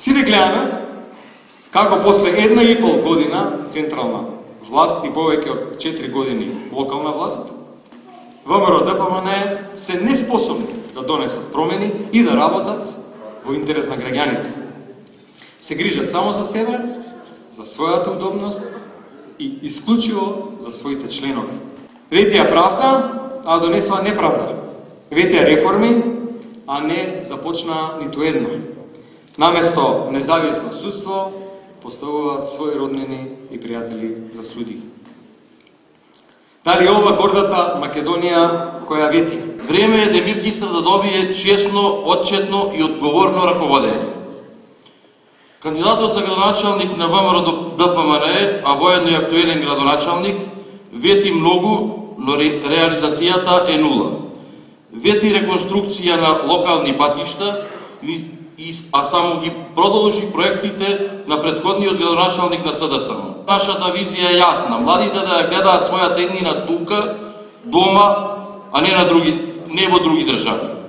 Сите гледаме како после 1,5 година централна власт и повеќе од 4 години локална власт, ВМРО ДПМН се неспособни да донесат промени и да работат во интерес на граѓаните. Се грижат само за себе, за својата удобност и исклучиво за своите членови. Ветија правда, а донесува неправда. Ветија реформи, а не започна ниту една. Наместо независно судство, поставуваат своји роднини и пријатели за суди. Дали ова гордата Македонија која вети? Време е Демир Хистар да добие честно, отчетно и одговорно раководење. Кандидатот за градоначалник на ВМРО ДПМН, а воедно и актуелен градоначалник, вети многу, но реализацијата е нула. Вети реконструкција на локални патишта, а само ги продолжи проектите на претходниот градоначалник на СДСМ. Нашата визија е јасна. Младите да ја гледаат својата иднина тука, дома, а не во други држави.